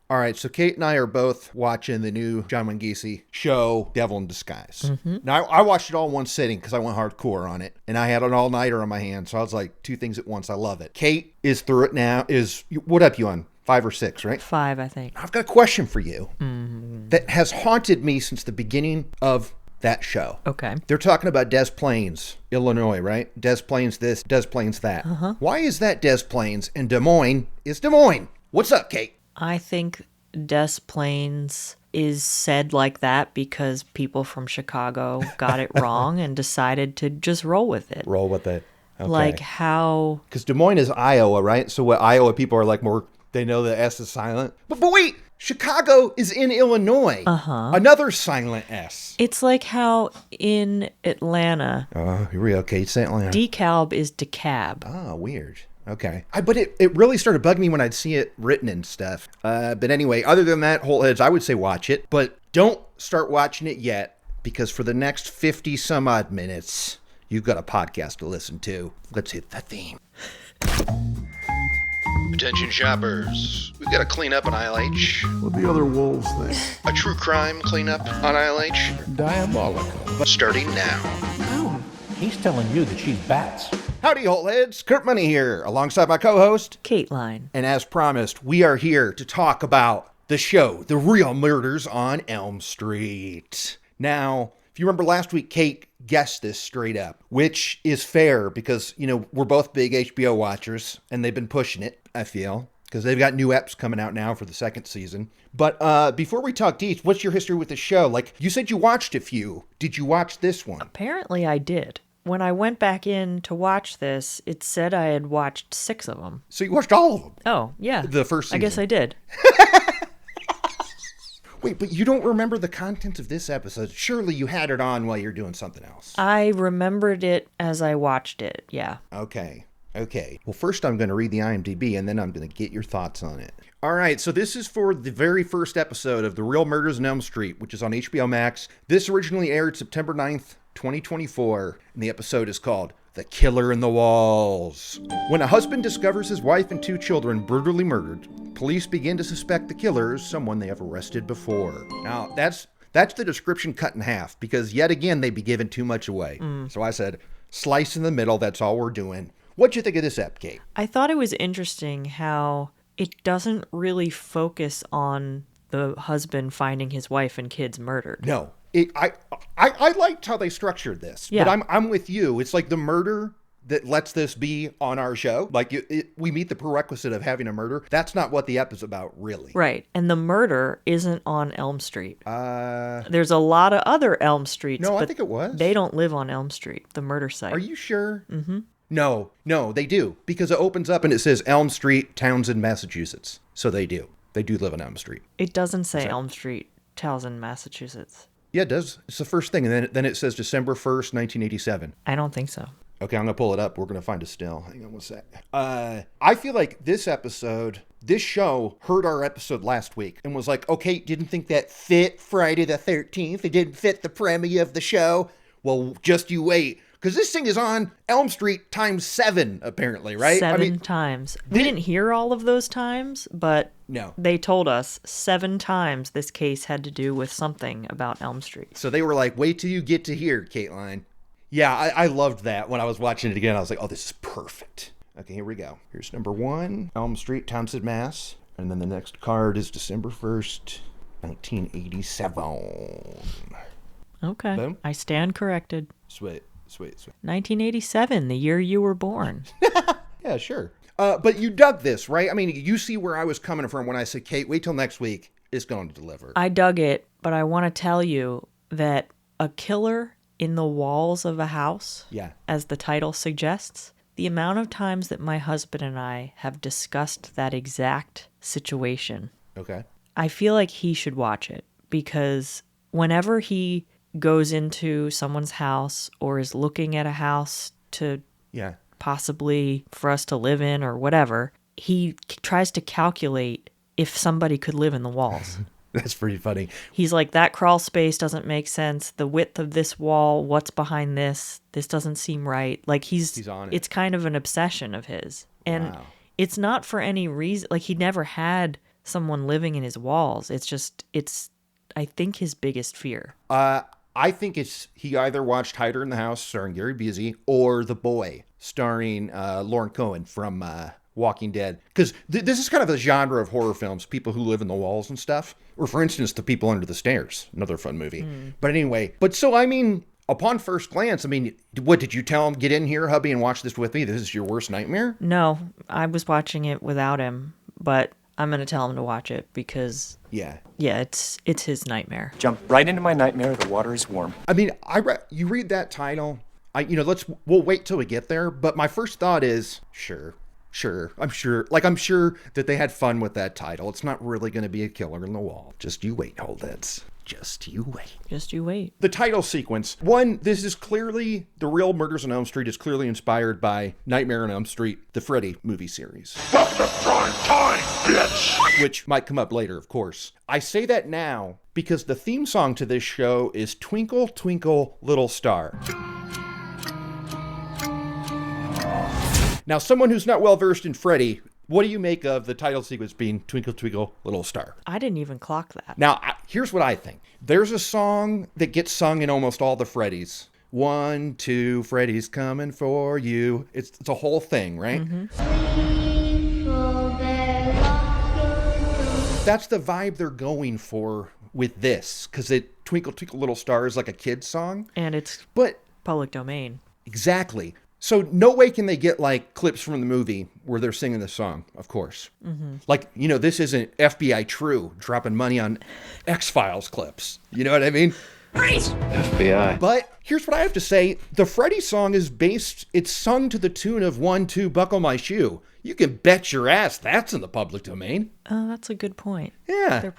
All right, so Kate and I are both watching the new John Wayne Gacy show, Devil in Disguise. Mm-hmm. Now, I watched it all in one sitting because I went hardcore on it, and I had an all-nighter on my hands, so I was like, two things at once. I love it. Kate is through it now. What up you on? 5 or 6, right? 5, I think. I've got a question for you that has haunted me since the beginning of that show. Okay. They're talking about Des Plaines, Illinois, right? Des Plaines this, Des Plaines that. Uh-huh. Why is that Des Plaines and Des Moines is Des Moines? What's up, Kate? I think Des Plaines is said like that because people from Chicago got it wrong and decided to just roll with it. Roll with it. Okay. Like how... Because Des Moines is Iowa, right? So what Iowa people are like more, they know the S is silent. But wait, Chicago is in Illinois. Uh-huh. Another silent S. It's like how in Atlanta... Oh, here we go, Kate. Say Atlanta. DeKalb is DeKalb. Oh, weird. Okay. But it really started bugging me when I'd see it written and stuff. But anyway, other than that, Whole Heads, I would say watch it. But don't start watching it yet, because for the next 50 some odd minutes, you've got a podcast to listen to. Let's hit the theme. Attention shoppers. We've got to clean up on ILH. What the other wolves think? A true crime cleanup on ILH. Diabolical. Starting now. Oh, he's telling you that she's bats. Howdy, Whole Heads. Kurt Money here, alongside my co-host, Kateline. And as promised, we are here to talk about the show, The Real Murders on Elm Street. Now, if you remember last week, Kate guessed this straight up, which is fair because, we're both big HBO watchers, and they've been pushing it, I feel, because they've got new eps coming out now for the second season. But before we talk deets, what's your history with the show? Like, you said you watched a few. Did you watch this one? Apparently I did. When I went back in to watch this, it said I had watched 6 of them. So you watched all of them? Oh, yeah. The first season? I guess I did. Wait, but you don't remember the content of this episode? Surely you had it on while you're doing something else. I remembered it as I watched it, yeah. Okay. Well, first I'm going to read the IMDb, and then I'm going to get your thoughts on it. All right, so this is for the very first episode of The Real Murders on Elm Street, which is on HBOMax. This originally aired September 9th, 2024, and the episode is called The Killer in the Walls. When a husband discovers his wife and 2 children brutally murdered, police begin to suspect the killer is someone they have arrested before. Now, that's the description cut in half, because yet again, they'd be giving too much away. So I said, slice in the middle, that's all we're doing. What'd you think of this ep, Kate? I thought it was interesting how it doesn't really focus on the husband finding his wife and kids murdered. No. I liked how they structured this, yeah. But I'm with you. It's like the murder that lets this be on our show. Like we meet the prerequisite of having a murder. That's not what the ep is about, really. Right. And the murder isn't on Elm Street. There's a lot of other Elm Streets. No, but I think it was. They don't live on Elm Street, the murder site. Are you sure? Mm-hmm. No, they do. Because it opens up and it says Elm Street, Townsend, Massachusetts. So they do. They do live on Elm Street. It doesn't say Elm Street, Townsend, Massachusetts. Yeah, it does. It's the first thing. And then it says December 1st, 1987. I don't think so. Okay, I'm going to pull it up. We're going to find it still. Hang on one sec. I feel like this show heard our episode last week and was like, okay, didn't think that fit Friday the 13th. It didn't fit the premiere of the show. Well, just you wait. Because this thing is on Elm Street times 7, apparently, right? 7 times. We didn't hear all of those times, but no. They told us 7 times this case had to do with something about Elm Street. So they were like, wait till you get to here, Kateline. Yeah, I loved that. When I was watching it again, I was like, oh, this is perfect. Okay, here we go. Here's number 1, Elm Street, Townsend, Mass. And then the next card is December 1st, 1987. Okay. Boom. I stand corrected. Sweet. 1987, the year you were born. Yeah, sure. But you dug this, right? I mean, you see where I was coming from when I said, Kate, wait till next week. It's going to deliver. I dug it, but I want to tell you that a killer in the walls of a house, as the title suggests, the amount of times that my husband and I have discussed that exact situation. Okay. I feel like he should watch it because whenever he goes into someone's house or is looking at a house to possibly for us to live in or whatever, he tries to calculate if somebody could live in the walls. That's pretty funny. He's like, that crawl space doesn't make sense. The width of this wall, what's behind this? This doesn't seem right. Like he's on it. It's kind of an obsession of his. And it's not for any reason. Like he never had someone living in his walls. It's I think his biggest fear. I think it's he either watched Hider in the House starring Gary Busey or The Boy starring Lauren Cohen from Walking Dead. Because this is kind of a genre of horror films, people who live in the walls and stuff. Or for instance, The People Under the Stairs, another fun movie. But anyway, upon first glance, what did you tell him? Get in here, hubby, and watch this with me. This is your worst nightmare? No, I was watching it without him, but I'm going to tell him to watch it because yeah, it's his nightmare. Jump right into my nightmare. The water is warm. You read that title. We'll wait till we get there. But my first thought is, sure. I'm sure that they had fun with that title. It's not really going to be a killer in the wall. Just you wait, Holdheads. Just you wait. Just you wait. The title sequence. One, this is clearly, The Real Murders on Elm Street is clearly inspired by Nightmare on Elm Street, the Freddy movie series. Fuck the prime time, bitch! Which might come up later, of course. I say that now because the theme song to this show is Twinkle, Twinkle, Little Star. Now, someone who's not well-versed in Freddy, what do you make of the title sequence being Twinkle, Twinkle, Little Star? I didn't even clock that. Now, here's what I think. There's a song that gets sung in almost all the Freddys. 1, 2, Freddy's coming for you. It's a whole thing, right? That's the vibe they're going for with this, because Twinkle, Twinkle, Little Star is like a kid's song. And it's public domain. Exactly. So no way can they get like clips from the movie where they're singing the song, of course. Like, this isn't FBI True dropping money on X-Files clips. You know what I mean? FBI. But here's what I have to say. The Freddy song it's sung to the tune of 1, 2, Buckle My Shoe. You can bet your ass that's in the public domain. Oh, that's a good point. Yeah.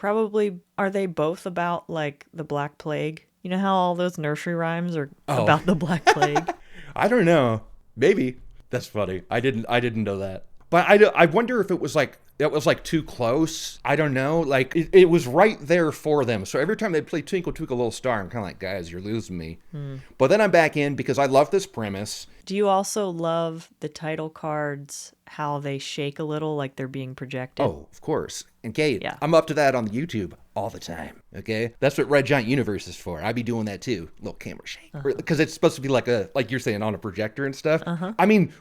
Are they both about like the Black Plague? You know how all those nursery rhymes are about the Black Plague? I don't know. Maybe. That's funny. I didn't know that. But I wonder if it was like too close. I don't know. Like it was right there for them. So every time they play Twinkle Twinkle Little Star, I'm kind of like, guys, you're losing me. But then I'm back in because I love this premise. Do you also love the title cards, how they shake a little like they're being projected? Oh, of course. And Kate, yeah. I'm up to that on the YouTube all the time. Okay? That's what Red Giant Universe is for. I be doing that too. Little camera shake. Because it's supposed to be like you're saying, on a projector and stuff.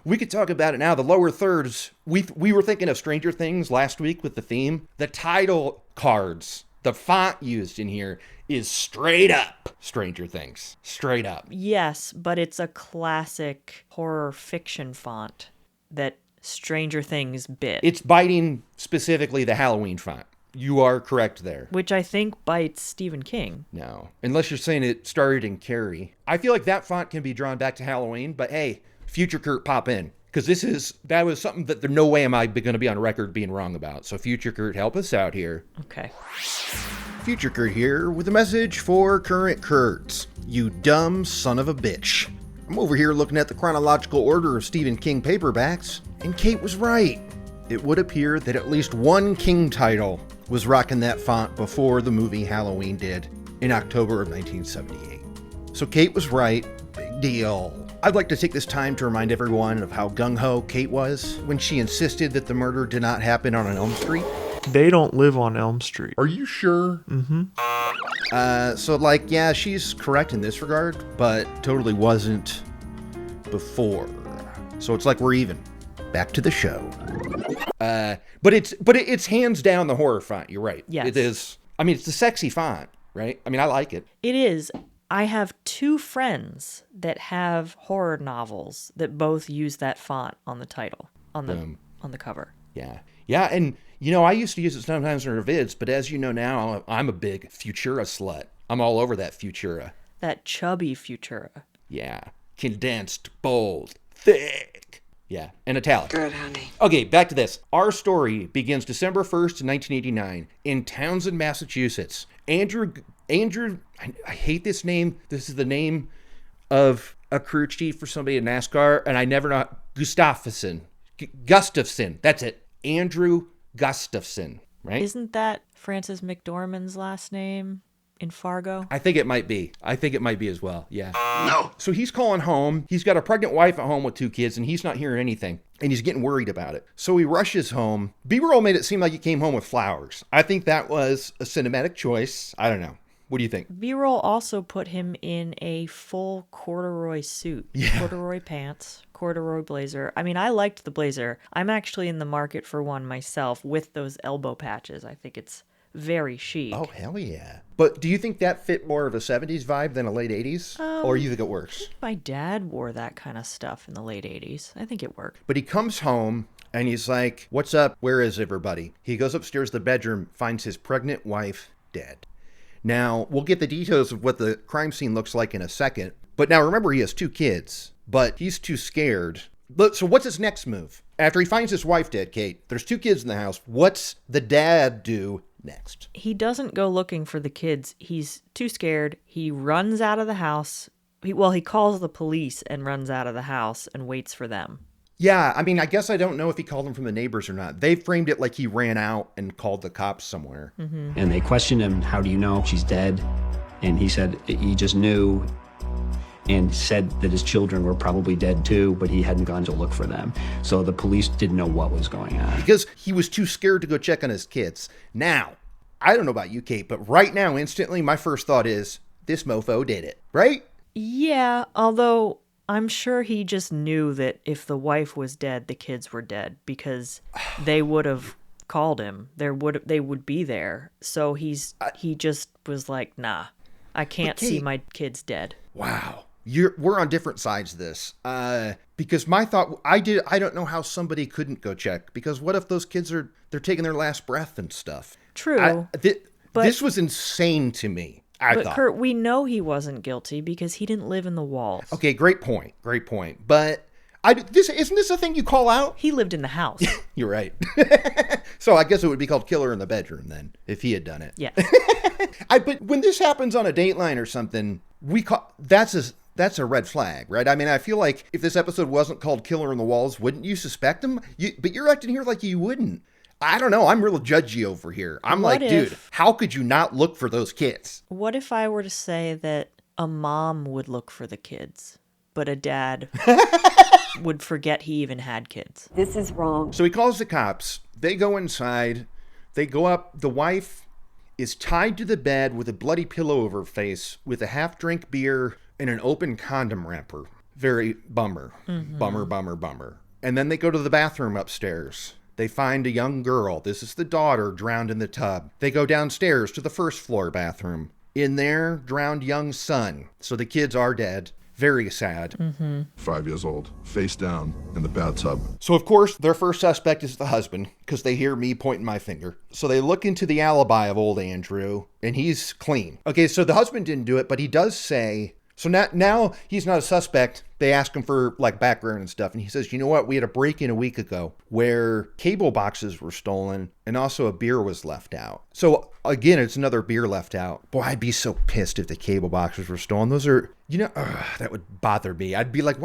We could talk about it now. The lower thirds, we were thinking of Stranger Things last week with the theme. The title cards, the font used in here is straight up Stranger Things. Straight up. Yes, but it's a classic horror fiction font that Stranger Things bit. It's biting specifically the Halloween font. You are correct there. Which I think bites Stephen King. No. Unless you're saying it started in Carrie. I feel like that font can be drawn back to Halloween, but hey, Future Kurt, pop in. Because that was something that no way am I going to be on record being wrong about. So Future Kurt, help us out here. Okay. Future Kurt here with a message for current Kurt's. You dumb son of a bitch. I'm over here looking at the chronological order of Stephen King paperbacks, and Kate was right. It would appear that at least one King title was rocking that font before the movie Halloween did in October of 1978. So Kate was right. Big deal. I'd like to take this time to remind everyone of how gung-ho Kate was when she insisted that the murder did not happen on an Elm Street. They don't live on Elm Street. Are you sure? Yeah, she's correct in this regard, but totally wasn't before. So it's like we're even. Back to the show. But it's hands down the horror font. You're right. Yes. It is. It's the sexy font, right? I like it. It is. I have 2 friends that have horror novels that both use that font on the title, on the cover. Yeah. Yeah, and I used to use it sometimes in our vids, but as you know now, I'm a big Futura slut. I'm all over that Futura. That chubby Futura. Yeah. Condensed, bold, thick. Yeah, and italic. Good, honey. Okay, back to this. Our story begins December 1st, 1989, in Townsend, Massachusetts. Andrew, I hate this name. This is the name of a crew chief for somebody in NASCAR, and I never know. Gustafson. That's it. Andrew Gustafson, right? Isn't that Frances McDormand's last name in Fargo? I think it might be. As well. Yeah. No. So he's calling home. He's got a pregnant wife at home with 2 kids, and he's not hearing anything. and he's getting worried about it. So he rushes home. B-roll made it seem like he came home with flowers. I think that was a cinematic choice. I don't know. What do you think? B-roll also put him in a full corduroy suit. Yeah. Corduroy pants, corduroy blazer. I mean, I liked the blazer. I'm actually in the market for one myself with those elbow patches. I think it's very chic. Oh, hell yeah. But do you think that fit more of a 70s vibe than a late 80s? Or you think it works? My dad wore that kind of stuff in the late 80s. I think it worked. But he comes home and he's like, what's up? Where is everybody? He goes upstairs to the bedroom, finds his pregnant wife dead. Now, we'll get the details of what the crime scene looks like in a second. But now remember, he has 2 kids, but he's too scared. So what's his next move? After he finds his wife dead, Kate, there's 2 kids in the house. What's the dad do next? He doesn't go looking for the kids. He's too scared. He runs out of the house. He calls the police and runs out of the house and waits for them. Yeah, I mean, I guess I don't know if he called them from the neighbors or not. They framed it like he ran out and called the cops somewhere. Mm-hmm. And they questioned him, how do you know she's dead? And he said he just knew, and said that his children were probably dead too, but he hadn't gone to look for them. So the police didn't know what was going on. Because he was too scared to go check on his kids. Now, I don't know about you, Kate, but right now, instantly, my first thought is, this mofo did it, right? Yeah, although I'm sure he just knew that if the wife was dead, the kids were dead, because they would have called him. They would be there. So he just was like, nah, I can't see my kids dead. Wow. We're on different sides of this. Because my thought, I don't know how somebody couldn't go check, because what if those kids they're taking their last breath and stuff? True. This was insane to me. I thought. Kurt, we know he wasn't guilty because he didn't live in the walls. Okay, great point. But isn't this a thing you call out? He lived in the house. You're right. So I guess it would be called killer in the bedroom then, if he had done it. Yeah. But when this happens on a Dateline or something, that's a red flag, right? I mean, I feel like if this episode wasn't called Killer in the Walls, wouldn't you suspect him? But you're acting here like you wouldn't. I don't know. I'm real judgy over here. I'm dude, how could you not look for those kids? What if I were to say that a mom would look for the kids, but a dad would forget he even had kids? This is wrong. So he calls the cops. They go inside. They go up. The wife is tied to the bed with a bloody pillow over her face with a half-drink beer and an open condom wrapper. Very bummer. Mm-hmm. Bummer. And then they go to the bathroom upstairs. They find a young girl. This is the daughter drowned in the tub. They go downstairs to the first floor bathroom. In there, drowned young son. So the kids are dead. Very sad. Mm-hmm. 5 years old, face down in the bathtub. So, of course, their first suspect is the husband, because they hear me pointing my finger. So they look into the alibi of old Andrew, and he's clean. Okay, so the husband didn't do it, but he does say... So now he's not a suspect. They ask him for background and stuff. And he says, you know what? We had a break-in a week ago where cable boxes were stolen and also a beer was left out. So again, it's another beer left out. Boy, I'd be so pissed if the cable boxes were stolen. Those are, that would bother me. I'd be like,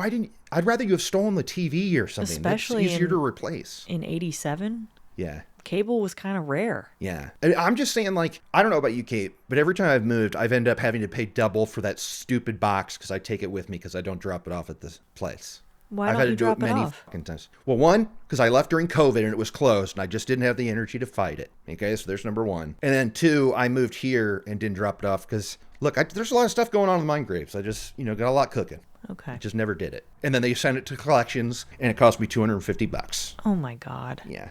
I'd rather you have stolen the TV or something. Especially that's easier to replace. In 87? Yeah. Cable was kind of rare. Yeah. I'm just saying, I don't know about you, Kate, but every time I've moved, I've ended up having to pay double for that stupid box because I take it with me because I don't drop it off at the place. Why don't you drop it off? Fucking times. Well, one, because I left during COVID and it was closed and I just didn't have the energy to fight it. Okay, so there's number one. And then two, I moved here and didn't drop it off because, look, there's a lot of stuff going on in mine graves. I just, got a lot cooking. Okay. I just never did it. And then they sent it to collections and it cost me $250. Oh my God. Yeah.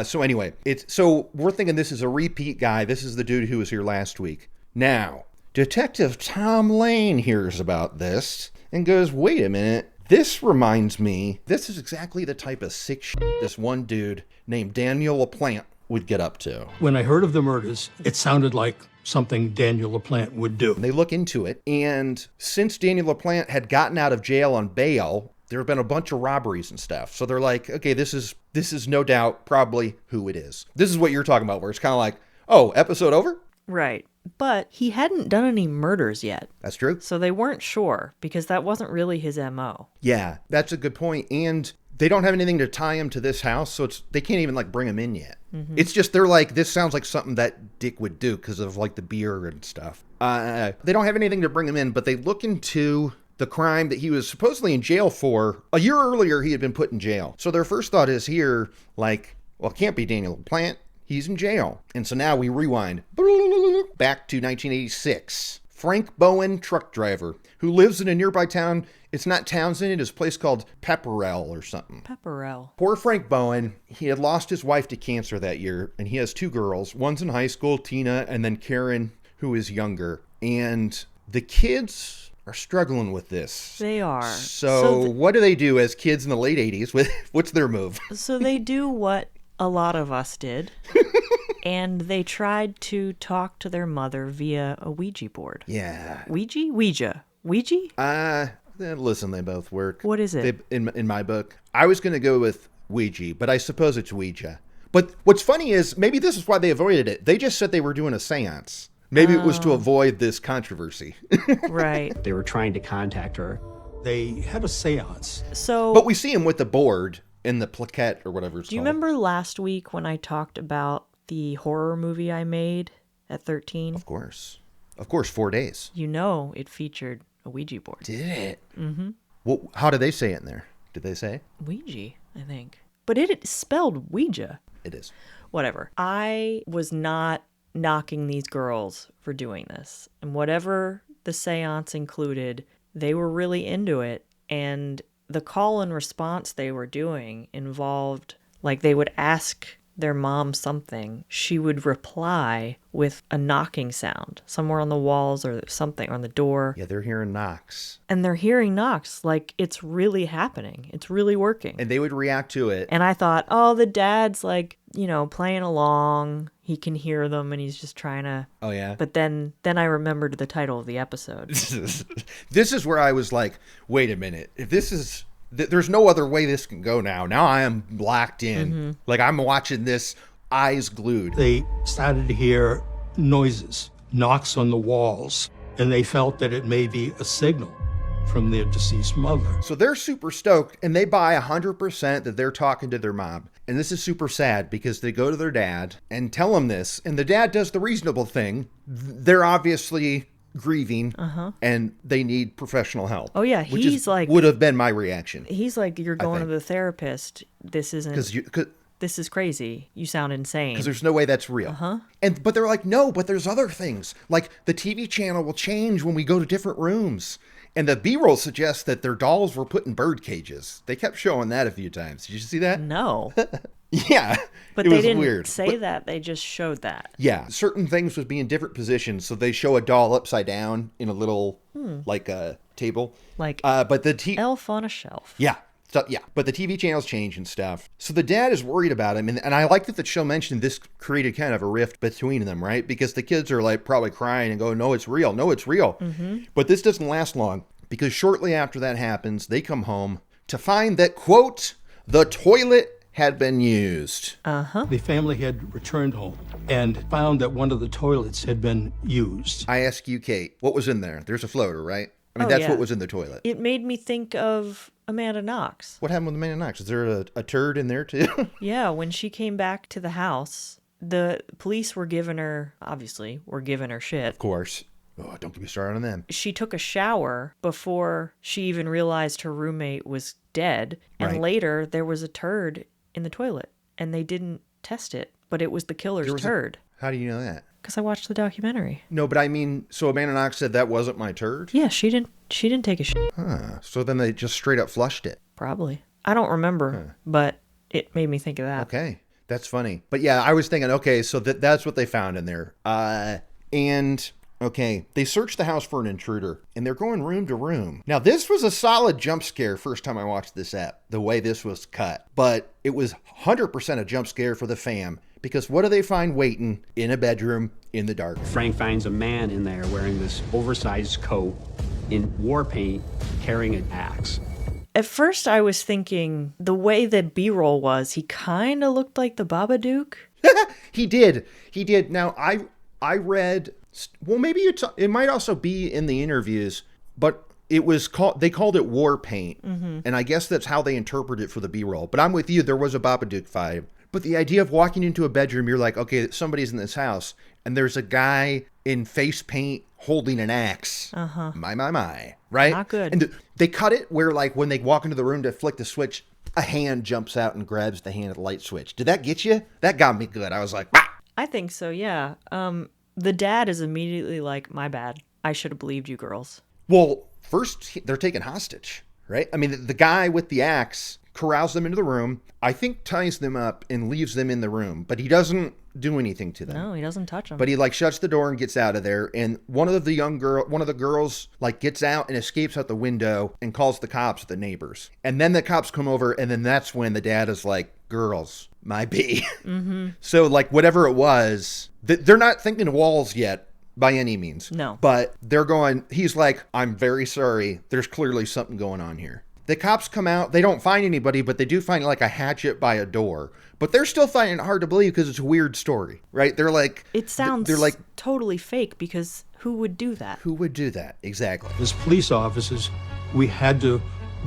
So anyway, so we're thinking this is a repeat guy. This is the dude who was here last week. Now, Detective Tom Lane hears about this and goes, wait a minute. This reminds me, this is exactly the type of sick shit this one dude named Daniel LaPlante would get up to. When I heard of the murders, it sounded like something Daniel LaPlante would do. They look into it, and since Daniel LaPlante had gotten out of jail on bail, there have been a bunch of robberies and stuff. So they're like, okay, this is no doubt probably who it is. This is what you're talking about, where it's kind of like, oh, episode over? Right. But he hadn't done any murders yet. That's true. So they weren't sure, because that wasn't really his MO. Yeah, that's a good point. And they don't have anything to tie him to this house, so they can't even bring him in yet. Mm-hmm. It's just they're like, this sounds like something that Dick would do because of the beer and stuff. They don't have anything to bring him in, but they look into the crime that he was supposedly in jail for. A year earlier, he had been put in jail. So their first thought is here, like, well, it can't be Daniel LaPlante. He's in jail. And so now we rewind back to 1986. Frank Bowen, truck driver, who lives in a nearby town. It's not Townsend, it is a place called Pepperell or something. Pepperell. Poor Frank Bowen, he had lost his wife to cancer that year, and he has two girls. One's in high school, Tina, and then Karen, who is younger. And the kids are struggling with this. They are. So what do they do as kids in the late 80s? What's their move? So they do what a lot of us did. And they tried to talk to their mother via a Ouija board. Yeah. Ouija? Listen, they both work. What is it? In my book, I was going to go with Ouija, but I suppose it's Ouija. But what's funny is maybe this is why they avoided it. They just said they were doing a seance. Maybe it was to avoid this controversy. Right. They were trying to contact her. They had a seance. But we see him with the board in the plaquette or whatever it's called. Do you remember last week when I talked about the horror movie I made at 13? Of course. 4 days. You know it featured a Ouija board. Did it? Mm-hmm. Well, how did they say it in there? Did they say? Ouija, I think. But it spelled Ouija. It is. Whatever. I was not knocking these girls for doing this. And whatever the seance included, they were really into it. And the call and response they were doing involved, like, they would ask their mom something, she would reply with a knocking sound somewhere on the walls or something, or on the door. Yeah, they're hearing knocks. And they're hearing knocks, like it's really happening. It's really working. And they would react to it. And I thought, oh, the dad's like, playing along. He can hear them and he's just trying to... Oh, yeah? But then I remembered the title of the episode. This is where I was like, wait a minute. If this is... There's no other way this can go now. Now I am locked in. Mm-hmm. Like, I'm watching this, eyes glued. They started to hear noises, knocks on the walls, and they felt that it may be a signal from their deceased mother. So they're super stoked, and they buy 100% that they're talking to their mom. And this is super sad because they go to their dad and tell him this, and the dad does the reasonable thing. They're obviously grieving, and they need professional help. Oh yeah, he's like, would have been my reaction. He's like, you're going to the therapist. This isn't. This is crazy. You sound insane. Because there's no way that's real. But they're like, no, but there's other things. Like the TV channel will change when we go to different rooms. And the B-roll suggests that their dolls were put in bird cages. They kept showing that a few times. Did you see that? No. Yeah. But they didn't say that. They just showed that. Yeah. Certain things would be in different positions. So they show a doll upside down in a little, like a table. Like but the elf on a shelf. Yeah. So, yeah. But the TV channels change and stuff. So the dad is worried about him. And I like that the show mentioned this created kind of a rift between them, right? Because the kids are like probably crying and going, no, it's real. No, it's real. Mm-hmm. But this doesn't last long because shortly after that happens, they come home to find that, quote, the toilet had been used. The family had returned home and found that one of the toilets had been used. I ask you, Kate, what was in there? There's a floater, right? I mean, that's what was in the toilet. It made me think of Amanda Knox. What happened with Amanda Knox? Is there a turd in there too? Yeah, when she came back to the house, the police were giving her shit. Of course. Oh, don't get me started on them. She took a shower before she even realized her roommate was dead. And later, there was a turd in the toilet. And they didn't test it, but it was the killer's turd. How do you know that? Because I watched the documentary. No, but I mean, so Amanda Knox said that wasn't my turd? Yeah, she didn't take a shit. Huh. So then they just straight up flushed it. Probably. I don't remember, but it made me think of that. Okay. That's funny. But yeah, I was thinking, okay, so that's what they found in there. Okay, they searched the house for an intruder, and they're going room to room. Now, this was a solid jump scare first time I watched this app, the way this was cut. But it was 100% a jump scare for the fam, because what do they find waiting in a bedroom in the dark? Frank finds a man in there wearing this oversized coat in war paint, carrying an axe. At first, I was thinking the way that B-roll was, he kind of looked like the Babadook. He did. Now, I read... Well, maybe it might also be in the interviews, but they called it war paint, and I guess that's how they interpret it for the B-roll. But I'm with you. There was a Babadook vibe, But the idea of walking into a bedroom, you're like, okay, somebody's in this house, and there's a guy in face paint holding an axe. My. Right? Not good. And they cut it where, like, when they walk into the room to flick the switch, a hand jumps out and grabs the hand of the light switch. Did that get you? That got me good. I was like, bah! I think so, yeah. The dad is immediately like, my bad. I should have believed you girls. Well, first, they're taken hostage, right? I mean, the guy with the axe corrals them into the room, I think ties them up and leaves them in the room, but he doesn't do anything to them. No, he doesn't touch them. But he, like, shuts the door and gets out of there, and one of the girls, like, gets out and escapes out the window and calls the cops, the neighbors. And then the cops come over, and then that's when the dad is like, girls, my B. So, like, whatever it was, they're not thinking walls yet by any means. No. But he's like, I'm very sorry. There's clearly something going on here. The cops come out. They don't find anybody, but they do find, like, a hatchet by a door. But they're still finding it hard to believe because it's a weird story, right? They're like... It sounds they're like, totally fake because who would do that? Who would do that? Exactly. As police officers, we had to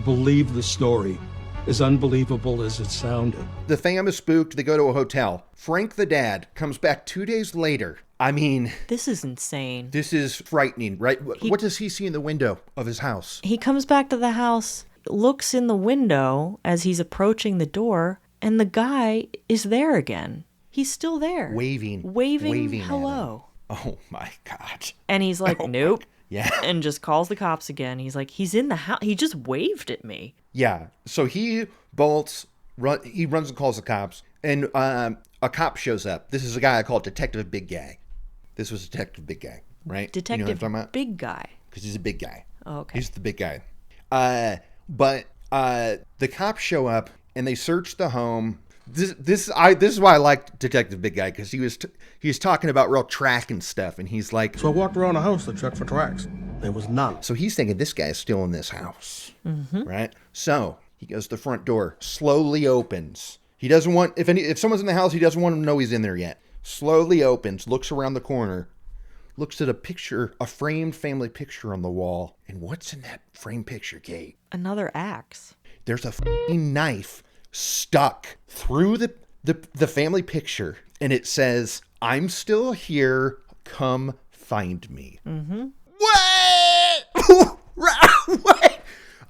believe the story, as unbelievable as it sounded. The fam is spooked. They go to a hotel. Frank, the dad, comes back 2 days later. I mean... This is insane. This is frightening, right? What does he see in the window of his house? He comes back to the house, looks in the window as he's approaching the door, and the guy is there again. He's still there. Waving hello. Oh my God. And he's like, nope. Yeah. And just calls the cops again. He's like, he's in the house. He just waved at me. Yeah. So he bolts, he runs and calls the cops, and a cop shows up. This is a guy I call Detective Big Guy. This was Detective Big Guy, right? Detective Big Guy. Because he's a big guy. Oh, okay. He's the big guy. But the cops show up and they search the home. This is why I liked Detective Big Guy, because he was talking about real tracking stuff, and he's like, so I walked around the house to check for tracks. There was none. So he's thinking this guy's still in this house, right? So he goes to the front door, slowly opens. He doesn't want if someone's in the house, he doesn't want them to know he's in there yet. Slowly opens, looks around the corner, looks at a framed family picture on the wall, and what's in that framed picture, Kate? Another axe. There's a f***ing knife stuck through the family picture, and it says, I'm still here, come find me. What? What?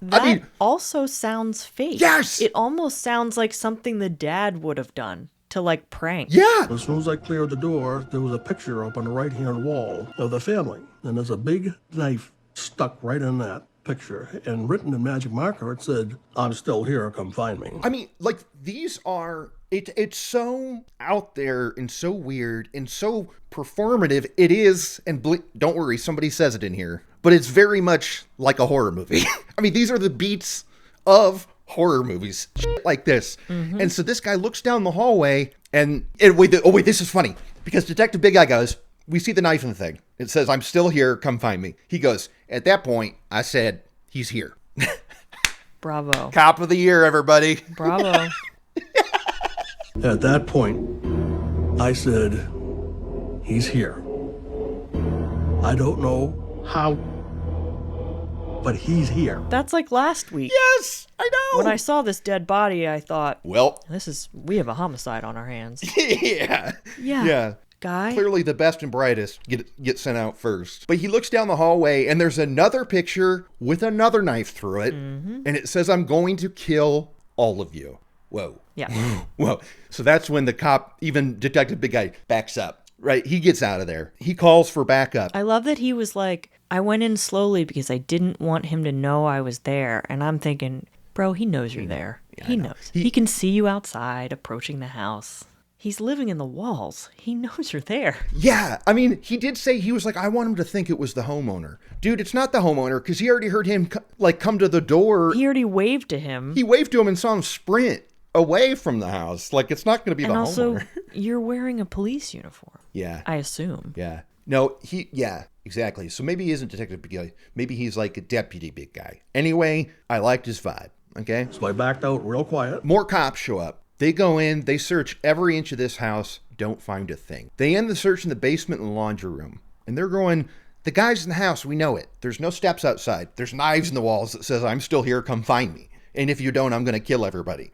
That also sounds fake. Yes! It almost sounds like something the dad would have done to, like, prank. Yeah! As soon as I cleared the door, there was a picture up on the right-hand wall of the family. And there's a big knife stuck right in that picture. And written in magic marker, it said, I'm still here, come find me. I mean, like, these are... It's so out there and so weird and so performative. It is, and don't worry, somebody says it in here, but it's very much like a horror movie. I mean, these are the beats of horror movies, shit like this. And so this guy looks down the hallway, and wait, this is funny, because Detective Big Guy goes, we see the knife in the thing. It says, I'm still here, come find me. He goes, at that point, I said, he's here. Bravo. Cop of the year, everybody. Bravo. At that point, I said, he's here. I don't know how, but he's here. That's like last week. Yes, I know. When I saw this dead body, I thought, well, we have a homicide on our hands. Yeah. Guy. Clearly the best and brightest get sent out first. But he looks down the hallway, and there's another picture with another knife through it. And it says, I'm going to kill all of you. Whoa. Yeah. Whoa. So that's when the cop, even Detective Big Guy, backs up. Right? He gets out of there. He calls for backup. I love that he was like, I went in slowly because I didn't want him to know I was there. And I'm thinking, bro, he knows you're there. Yeah, he knows. He can see you outside approaching the house. He's living in the walls. He knows you're there. Yeah. I mean, he did say, he was like, I want him to think it was the homeowner. Dude, it's not the homeowner, because he already heard him come to the door. He already waved to him. He waved to him and saw him sprint away from the house. Like, it's not going to be the homeowner. And also, you're wearing a police uniform. Yeah. I assume. Yeah. No, yeah, exactly. So maybe he isn't Detective Big Guy. Maybe he's like a Deputy Big Guy. Anyway, I liked his vibe. Okay? So I backed out real quiet. More cops show up. They go in, they search every inch of this house, don't find a thing. They end the search in the basement and the laundry room. And they're going, the guy's in the house, we know it. There's no steps outside. There's knives in the walls that says, I'm still here, come find me. And if you don't, I'm going to kill everybody.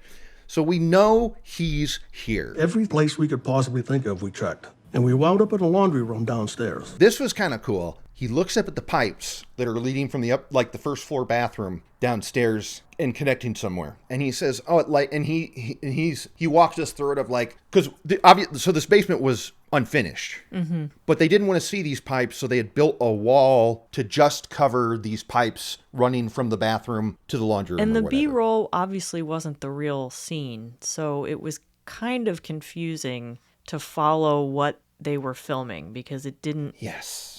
So we know he's here. Every place we could possibly think of, we checked. And we wound up in a laundry room downstairs. This was kind of cool. He looks up at the pipes that are leading from the first floor bathroom downstairs and connecting somewhere. And he says, he walks us through it of like, because so this basement was unfinished, but they didn't want to see these pipes. So they had built a wall to just cover these pipes running from the bathroom to the laundry room. And the B-roll obviously wasn't the real scene. So it was kind of confusing to follow what they were filming because it didn't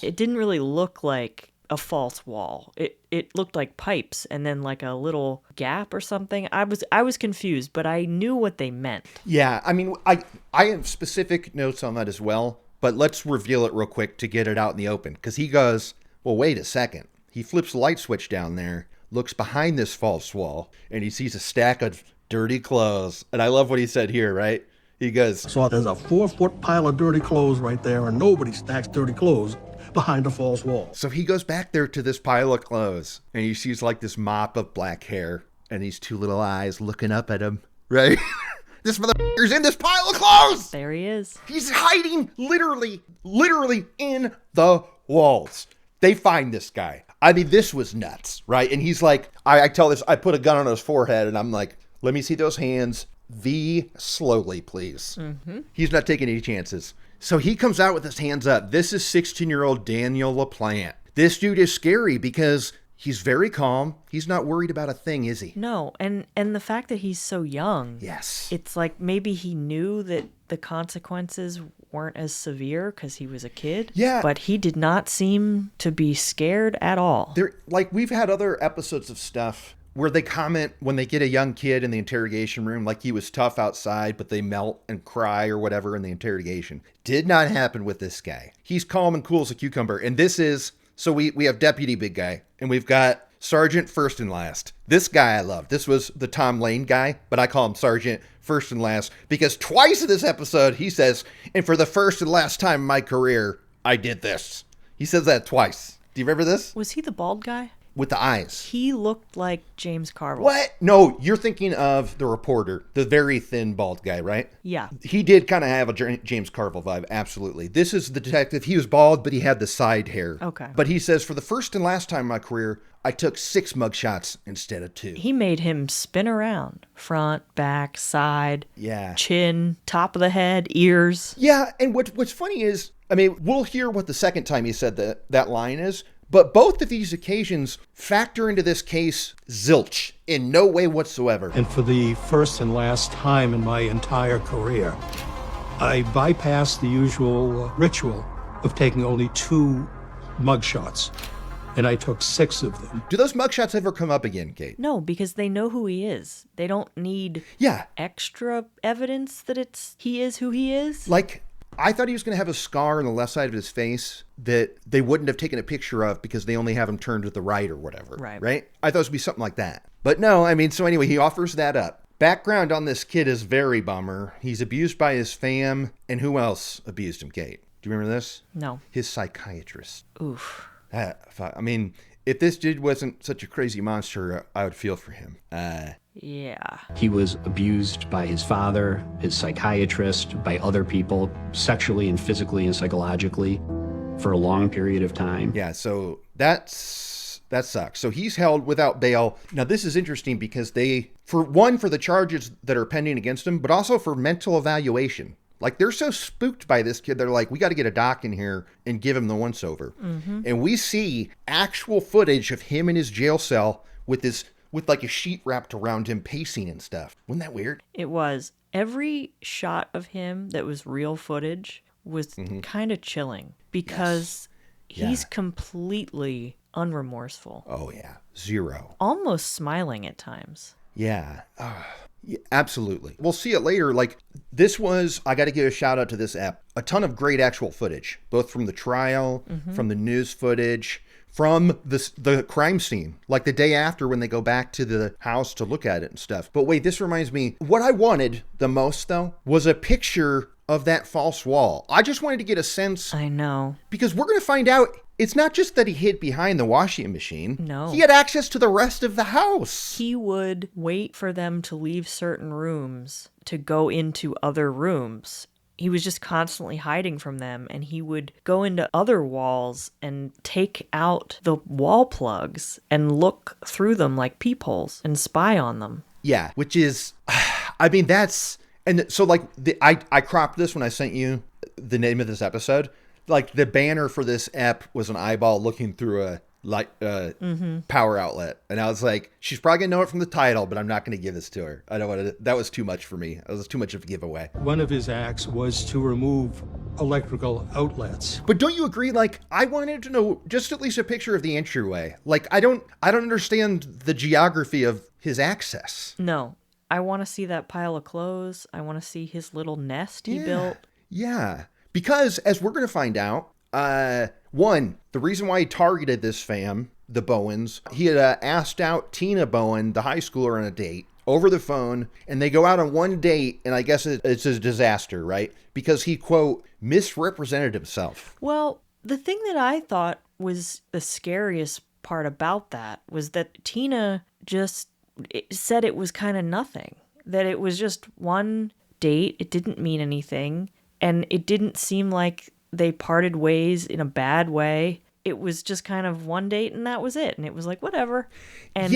really look like a false wall. It looked like pipes and then like a little gap or something. I was confused, but I knew what they meant. Yeah, I mean, I have specific notes on that as well, but let's reveal it real quick to get it out in the open. Because he goes, well, wait a second. He flips the light switch down there, looks behind this false wall, and he sees a stack of dirty clothes. And I love what he said here, right? He goes, so there's a 4-foot pile of dirty clothes right there, and nobody stacks dirty clothes behind a false wall. So he goes back there to this pile of clothes, and he sees like this mop of black hair, and these two little eyes looking up at him, right? This motherfucker's in this pile of clothes! There he is. He's hiding literally in the walls. They find this guy. I mean, this was nuts, right? And he's like, I put a gun on his forehead, and I'm like, let me see those hands. V slowly, please. He's not taking any chances. So he comes out with his hands up. This is 16-year-old Daniel LaPlante. This dude is scary because he's very calm. He's not worried about a thing, is he? No, and the fact that he's so young. Yes. It's like maybe he knew that the consequences weren't as severe because he was a kid. Yeah. But he did not seem to be scared at all. We've had other episodes of stuff where they comment when they get a young kid in the interrogation room, like he was tough outside, but they melt and cry or whatever in the interrogation. Did not happen with this guy. He's calm and cool as a cucumber. And this is, so we have Deputy Big Guy, and we've got Sergeant First and Last. This guy I love. This was the Tom Lane guy, but I call him Sergeant First and Last because twice in this episode he says, and for the first and last time in my career, I did this. He says that twice. Do you remember this? Was he the bald guy? With the eyes. He looked like James Carville. What? No, you're thinking of the reporter, the very thin bald guy, right? Yeah. He did kind of have a James Carville vibe, absolutely. This is the detective. He was bald, but he had the side hair. Okay. But he says, for the first and last time in my career, I took 6 mugshots instead of 2. He made him spin around. Front, back, side, chin, top of the head, ears. Yeah, and what's funny is, I mean, we'll hear what the second time he said that line is, but both of these occasions factor into this case zilch in no way whatsoever. And for the first and last time in my entire career, I bypassed the usual ritual of taking only 2 mugshots, and I took 6 of them. Do those mugshots ever come up again, Kate? No, because they know who he is. They don't need extra evidence that he is who he is. Like, I thought he was going to have a scar on the left side of his face that they wouldn't have taken a picture of because they only have him turned to the right or whatever. Right? I thought it would be something like that. But no, I mean, so anyway, he offers that up. Background on this kid is very bummer. He's abused by his fam. And who else abused him, Kate? Do you remember this? No. His psychiatrist. Oof. I mean, if this dude wasn't such a crazy monster, I would feel for him. Yeah. He was abused by his father, his psychiatrist, by other people, sexually and physically and psychologically for a long period of time. Yeah, so that sucks. So he's held without bail. Now, this is interesting because for the charges that are pending against him, but also for mental evaluation. Like, they're so spooked by this kid, they're like, we got to get a doc in here and give him the once-over. And we see actual footage of him in his jail cell with like a sheet wrapped around him pacing and stuff. Wasn't that weird? It was. Every shot of him that was real footage was kind of chilling because he's completely unremorseful. Oh, yeah. Zero. Almost smiling at times. Yeah. Yeah, absolutely. We'll see it later. Like, this was, I got to give a shout out to this app. A ton of great actual footage, both from the trial, from the news footage, from the crime scene, like the day after when they go back to the house to look at it and stuff. But wait, this reminds me, what I wanted the most, though, was a picture of that false wall? I just wanted to get a sense. I know. Because we're going to find out it's not just that he hid behind the washing machine. No. He had access to the rest of the house. He would wait for them to leave certain rooms to go into other rooms. He was just constantly hiding from them, and he would go into other walls and take out the wall plugs and look through them like peepholes and spy on them. Yeah, which is, I mean, that's, and so like, I cropped this when I sent you the name of this episode. Like, the banner for this ep was an eyeball looking through a light power outlet, and I was like, she's probably gonna know it from the title, but I'm not gonna give this to her. I don't want to. That was too much for me. It was too much of a giveaway. One of his acts was to remove electrical outlets. But don't you agree? Like, I wanted to know just at least a picture of the entryway. Like, I don't understand the geography of his access. No, I want to see that pile of clothes. I want to see his little nest he built. Yeah, because as we're gonna find out, one, the reason why he targeted this fam, the Bowens, he had asked out Tina Bowen, the high schooler, on a date over the phone, and they go out on one date, and I guess it's a disaster, right? Because he, quote, misrepresented himself. Well, the thing that I thought was the scariest part about that was that Tina just said it was kind of nothing, that it was just one date, it didn't mean anything, and it didn't seem like they parted ways in a bad way. It was just kind of one date and that was it. And it was like, whatever. And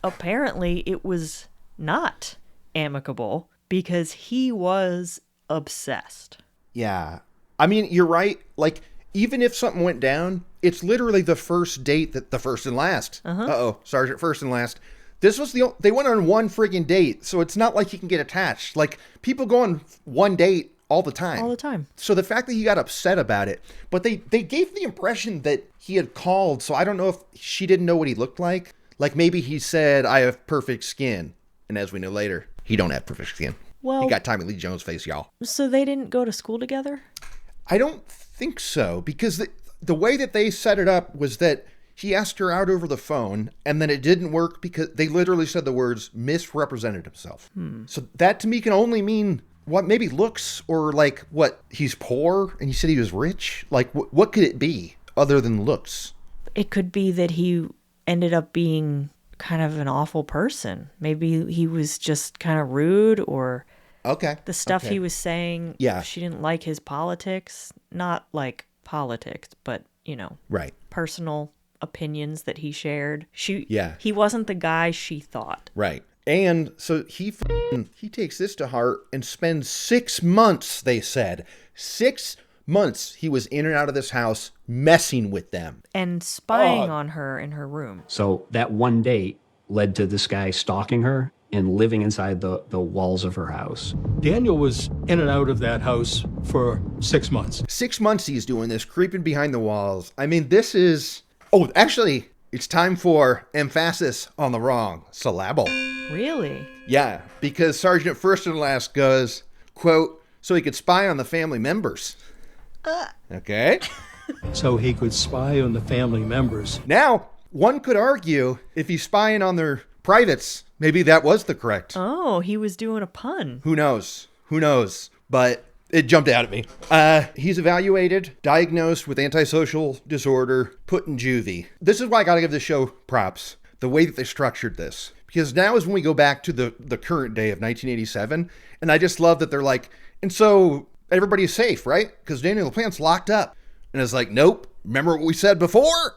apparently it was not amicable because he was obsessed. Yeah. I mean, you're right. Like, even if something went down, it's literally the first date that the first and last. Sergeant First and Last. This was they went on one friggin' date. So it's not like he can get attached. Like, people go on one date all the time. All the time. So the fact that he got upset about it, but they gave the impression that he had called, so I don't know if she didn't know what he looked like. Like, maybe he said, I have perfect skin. And as we know later, he don't have perfect skin. Well, he got Tommy Lee Jones face, y'all. So they didn't go to school together? I don't think so, because the way that they set it up was that he asked her out over the phone, and then it didn't work because they literally said the words misrepresented himself. So that to me can only mean what, maybe looks, or like what, he's poor and he said he was rich? Like, what could it be other than looks? It could be that he ended up being kind of an awful person. Maybe he was just kind of rude, or the stuff he was saying, she didn't like his politics. Not like politics, but, you know, personal opinions that he shared. He wasn't the guy she thought. Right. And so he takes this to heart and spends 6 months, they said. 6 months he was in and out of this house messing with them. And spying on her in her room. So that one date led to this guy stalking her and living inside the walls of her house. Daniel was in and out of that house for 6 months. 6 months he's doing this, creeping behind the walls. I mean, this is... Oh, actually, it's time for emphasis on the wrong syllable. Really? Yeah, because Sergeant First and Last goes, quote, so he could spy on the family members. Okay. So he could spy on the family members. Now, one could argue if he's spying on their privates, maybe that was the correct. Oh, he was doing a pun. Who knows? Who knows? But it jumped out at me. He's evaluated, diagnosed with antisocial disorder, put in juvie. This is why I gotta give the show props. The way that they structured this. Because now is when we go back to the current day of 1987. And I just love that they're like, and so everybody's safe, right? Because Daniel LaPlante's locked up. And it's like, nope. Remember what we said before?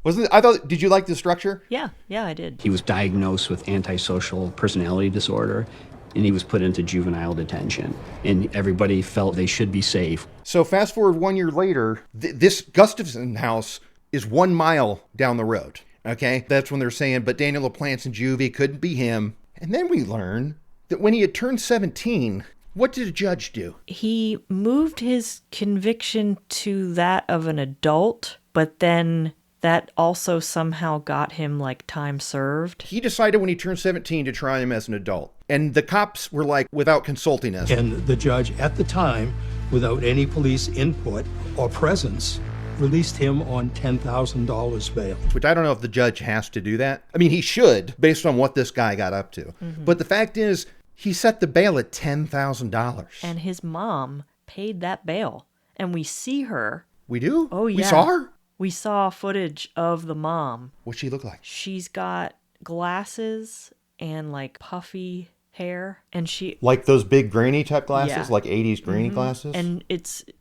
Did you like the structure? Yeah, I did. He was diagnosed with antisocial personality disorder, and he was put into juvenile detention. And everybody felt they should be safe. So fast forward 1 year later, this Gustafson house is 1 mile down the road. Okay? That's when they're saying, but Daniel LaPlante's in juvie, couldn't be him. And then we learn that when he had turned 17, what did a judge do? He moved his conviction to that of an adult, but then that also somehow got him like time served. He decided when he turned 17 to try him as an adult. And the cops were like, without consulting us. And the judge at the time, without any police input or presence, released him on $10,000 bail. Which I don't know if the judge has to do that. I mean, he should, based on what this guy got up to. Mm-hmm. But the fact is, He set the bail at $10,000. And his mom paid that bail. And we see her. We do? Oh, yeah. We saw her? We saw footage of the mom. What'd she look like? She's got glasses and like puffy hair. And she... Like those big granny type glasses? Yeah. Like 80s granny glasses? And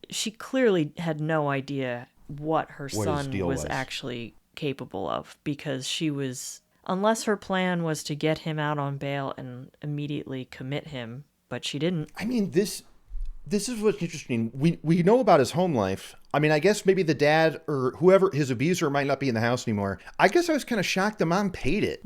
she clearly had no idea what her son was actually capable of, because she was... Unless her plan was to get him out on bail and immediately commit him, but she didn't. I mean, this is what's interesting. We know about his home life. I mean, I guess maybe the dad or whoever, his abuser, might not be in the house anymore. I guess I was kind of shocked the mom paid it.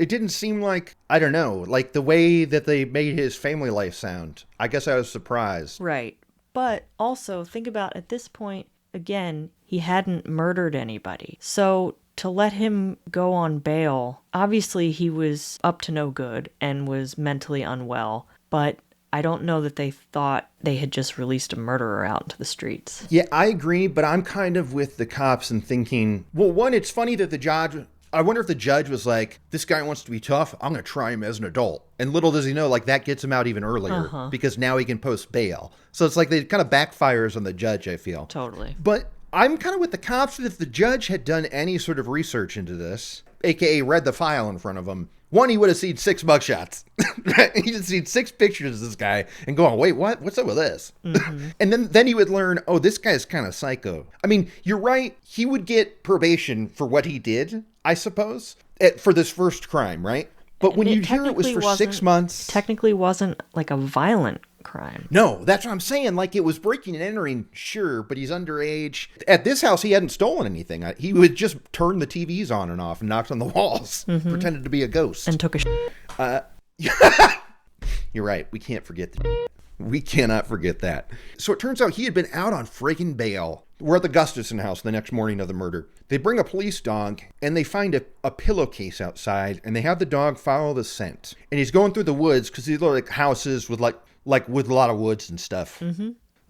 It didn't seem like, I don't know, like the way that they made his family life sound. I guess I was surprised. Right. But also, think about at this point, again, he hadn't murdered anybody. So to let him go on bail, obviously he was up to no good and was mentally unwell, but I don't know that they thought they had just released a murderer out into the streets. Yeah, I agree, but I'm kind of with the cops and thinking, well, one, it's funny that the judge, I wonder if the judge was like, this guy wants to be tough, I'm going to try him as an adult. And little does he know, like, that gets him out even earlier because now he can post bail. So it's like it kind of backfires on the judge, I feel. Totally. But I'm kind of with the cops that if the judge had done any sort of research into this, aka read the file in front of him, one, he would have seen 6 mugshots. He'd have seen 6 pictures of this guy and going, wait, what? What's up with this? And then he would learn, oh, this guy's kind of psycho. I mean, you're right. He would get probation for what he did, I suppose, for this first crime, right? But when you hear it was for 6 months... Technically wasn't like a violent crime. No, that's what I'm saying. Like, it was breaking and entering, sure, but he's underage. At this house, he hadn't stolen anything. He would just turn the TVs on and off and knocked on the walls, pretended to be a ghost. And took a You're right. We can't forget that. We cannot forget that. So it turns out he had been out on friggin' bail. We're at the Gustafson house the next morning of the murder. They bring a police dog and they find a pillowcase outside and they have the dog follow the scent. And he's going through the woods because these are like houses with like with a lot of woods and stuff.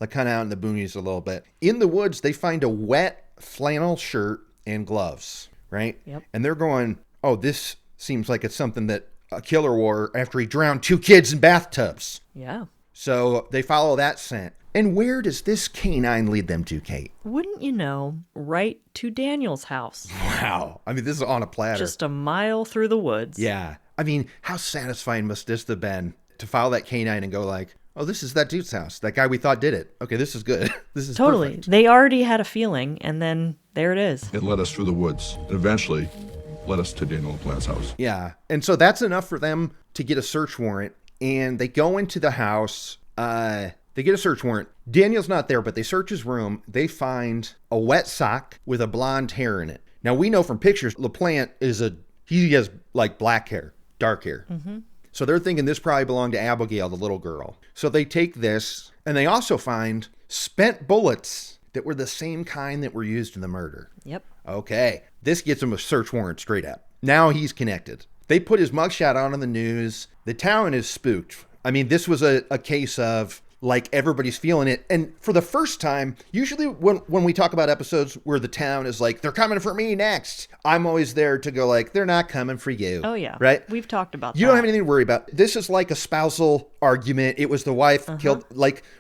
Like kind of out in the boonies a little bit. In the woods, they find a wet flannel shirt and gloves, right? Yep. And they're going, oh, this seems like it's something that a killer wore after he drowned 2 kids in bathtubs. Yeah. So they follow that scent. And where does this canine lead them to, Kate? Wouldn't you know, right to Daniel's house. Wow. I mean, this is on a platter. Just a mile through the woods. Yeah. I mean, how satisfying must this have been to follow that canine and go like, oh, this is that dude's house. That guy we thought did it. Okay, this is good. This is totally perfect. They already had a feeling, and then there it is. It led us through the woods and eventually led us to Daniel LaPlante's house. Yeah. And so that's enough for them to get a search warrant. And they go into the house. They get a search warrant. Daniel's not there, but they search his room. They find a wet sock with a blonde hair in it. Now, we know from pictures, LaPlante he has like black hair, dark hair. So they're thinking this probably belonged to Abigail, the little girl. So they take this, and they also find spent bullets that were the same kind that were used in the murder. Yep. Okay. This gets him a search warrant straight up. Now he's connected. They put his mugshot on in the news. The town is spooked. I mean, this was a case of, like, everybody's feeling it. And for the first time, usually when we talk about episodes where the town is like, they're coming for me next, I'm always there to go like, they're not coming for you. Oh, yeah. Right? We've talked about that. You don't have anything to worry about. This is like a spousal argument. It was the wife killed,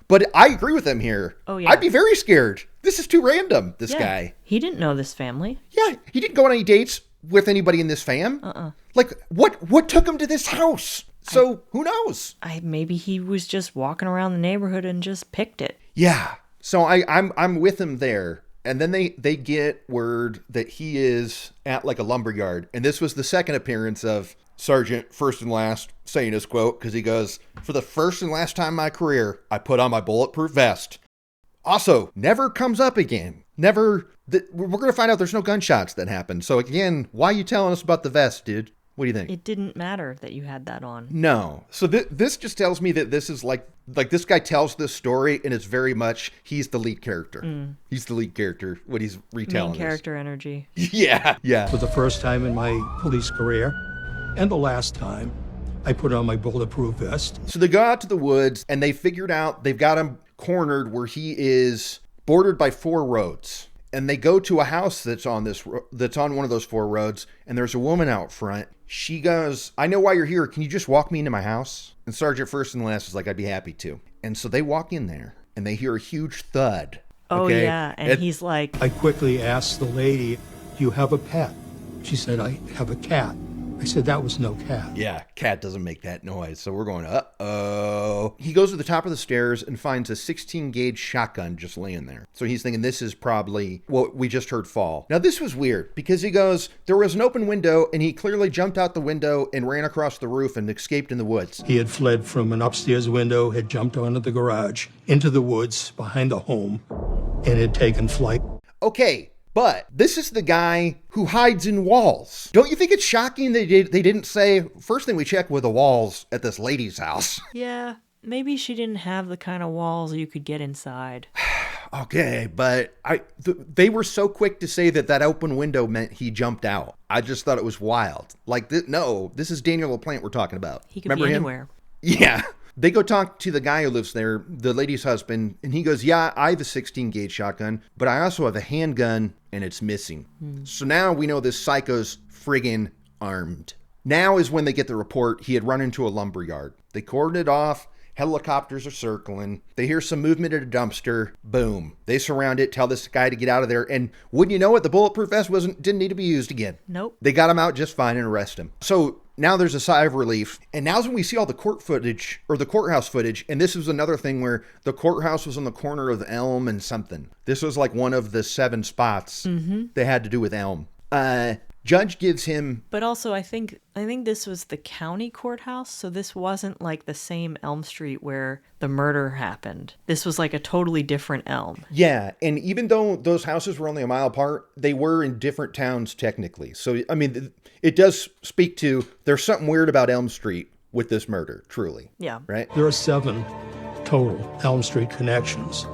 but I agree with them here. Oh, yeah. I'd be very scared. This is too random, this guy. He didn't know this family. Yeah, he didn't go on any dates with anybody in this fam. Like, what took him to this house? So who knows? Maybe he was just walking around the neighborhood and just picked it. Yeah. So I'm with him there. And then they get word that he is at like a lumberyard. And this was the second appearance of Sergeant First and Last saying his quote, because he goes, for the first and last time in my career, I put on my bulletproof vest. Also, never comes up again. Never. We're going to find out there's no gunshots that happened. So again, why are you telling us about the vest, dude? What do you think? It didn't matter that you had that on. No. So this just tells me that this is like this guy tells this story and it's very much, he's the lead character. He's the lead character, what he's retelling. Main character energy. Yeah. Yeah. For the first time in my police career, and the last time, I put on my bulletproof vest. So they go out to the woods and they figured out they've got him cornered where he is bordered by 4 roads. And they go to a house that's on one of those 4 roads, and there's a woman out front. She goes, "I know why you're here. Can you just walk me into my house?" And Sergeant First and Last is like, "I'd be happy to." And so they walk in there, and they hear a huge thud. Oh, okay? yeah. And he's like... I quickly asked the lady, "Do you have a pet?" She said, "I have a cat." I said, "That was no cat." Yeah, cat doesn't make that noise. So we're going, uh-oh. He goes to the top of the stairs and finds a 16-gauge shotgun just laying there. So he's thinking this is probably what we just heard fall. Now, this was weird because he goes, there was an open window, and he clearly jumped out the window and ran across the roof and escaped in the woods. He had fled from an upstairs window, had jumped onto the garage, into the woods behind the home, and had taken flight. Okay. But this is the guy who hides in walls. Don't you think it's shocking they didn't say, first thing we check were the walls at this lady's house? Yeah, maybe she didn't have the kind of walls you could get inside. Okay, but they were so quick to say that open window meant he jumped out. I just thought it was wild. Like, no, this is Daniel LaPlante we're talking about. He could be anywhere. Yeah. They go talk to the guy who lives there, the lady's husband, and he goes, "Yeah, I have a 16-gauge shotgun, but I also have a handgun, and it's missing." So now we know this psycho's friggin' armed. Now is when they get the report he had run into a lumber yard. They cordon it off. Helicopters are circling. They hear some movement at a dumpster. Boom. They surround it, tell this guy to get out of there. And wouldn't you know it, the bulletproof vest didn't need to be used again. Nope. They got him out just fine and arrest him. So now there's a sigh of relief. And now's when we see all the court footage, or the courthouse footage. And this was another thing where the courthouse was on the corner of Elm and something. This was like one of the 7 spots they had to do with Elm. Judge gives him... But also, I think this was the county courthouse, so this wasn't like the same Elm Street where the murder happened. This was like a totally different Elm. Yeah, and even though those houses were only a mile apart, they were in different towns technically. So, I mean, it does speak to there's something weird about Elm Street with this murder, truly. Yeah. Right? There are 7 total Elm Street connections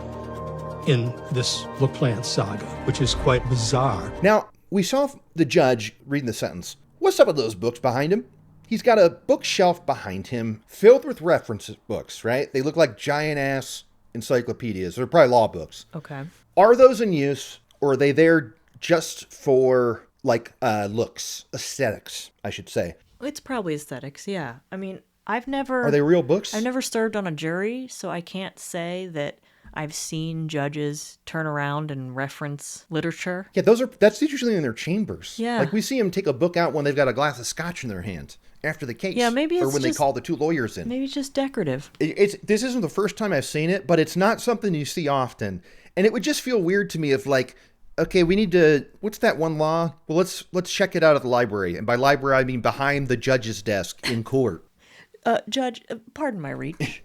in this LaPlante saga, which is quite bizarre. Now, we saw the judge reading the sentence. What's up with those books behind him? He's got a bookshelf behind him filled with reference books, right? They look like giant-ass encyclopedias. They're probably law books. Okay. Are those in use, or are they there just for, like, looks, aesthetics, I should say? It's probably aesthetics, yeah. I mean, Are they real books? I've never served on a jury, so I can't say that I've seen judges turn around and reference literature. Yeah, that's usually in their chambers. Yeah. Like we see them take a book out when they've got a glass of scotch in their hand after the case. Yeah, maybe it's or when they call the 2 lawyers in. Maybe it's just decorative. This isn't the first time I've seen it, but it's not something you see often. And it would just feel weird to me if, like, okay, we need to, what's that one law? Well, let's check it out at the library. And by library, I mean behind the judge's desk in court. Judge, pardon my reach.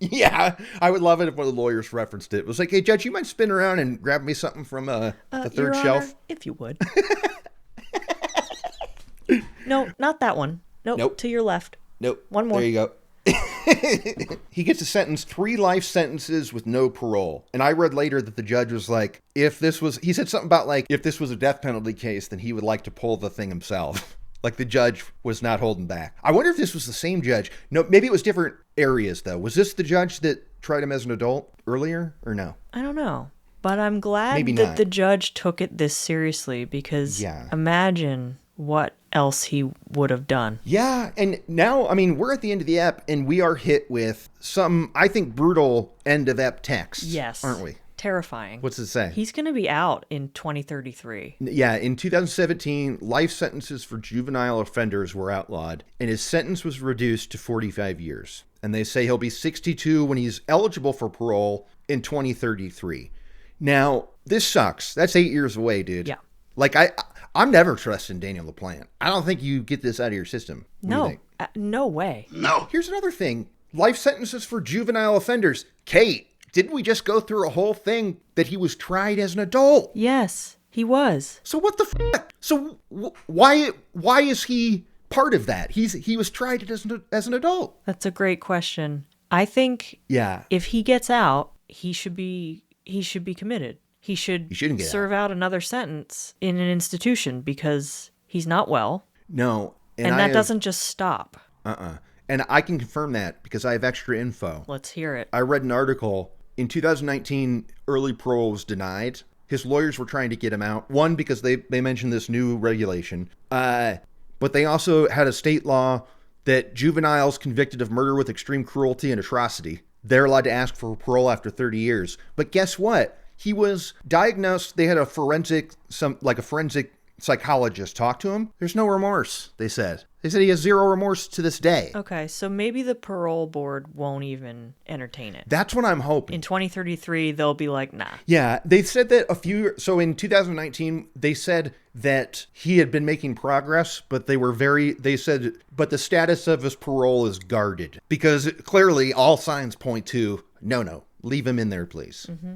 Yeah, I would love it if one of the lawyers referenced it. It was like, hey, Judge, you might spin around and grab me something from the third Your shelf? Honor, if you would. No, not that one. Nope. To your left. Nope. One more. There you go. He gets a sentence, 3 life sentences with no parole. And I read later that the judge was like, he said something about like, if this was a death penalty case, then he would like to pull the thing himself. Like the judge was not holding back. I wonder if this was the same judge. No, maybe it was different areas though. Was this the judge that tried him as an adult earlier or no? I don't know. But I'm glad that the judge took it this seriously because imagine what else he would have done. Yeah, and now, I mean, we're at the end of the ep and we are hit with some, I think, brutal end of ep text. Yes. Aren't we? Terrifying. What's it say? He's going to be out in 2033. Yeah, in 2017, life sentences for juvenile offenders were outlawed, and his sentence was reduced to 45 years. And they say he'll be 62 when he's eligible for parole in 2033. Now, this sucks. That's 8 years away, dude. Yeah. Like, I'm never trusting Daniel LaPlante. I don't think you get this out of your system. What do you think? No way. No. Here's another thing. Life sentences for juvenile offenders. Kate, didn't we just go through a whole thing that he was tried as an adult? Yes, he was. So what the fuck? So why is he part of that? He was tried as an adult. That's a great question. I think if he gets out, he should be committed. He shouldn't serve out another sentence in an institution because he's not well. No. And that doesn't just stop. And I can confirm that because I have extra info. Let's hear it. I read an article. In 2019, early parole was denied His lawyers were trying to get him out. One, because they mentioned this new regulation. But they also had a state law that juveniles convicted of murder with extreme cruelty and atrocity, they're allowed to ask for parole after 30 years. But guess what? He was diagnosed. They had a forensic psychologist talk to him. There's no remorse, they said. They said he has zero remorse to this day. Okay, so maybe the parole board won't even entertain it. That's what I'm hoping. In 2033, they'll be like, nah. Yeah, they said that so in 2019, they said that he had been making progress, but they said, but the status of his parole is guarded. Because clearly all signs point to, no, leave him in there, please. Mm-hmm.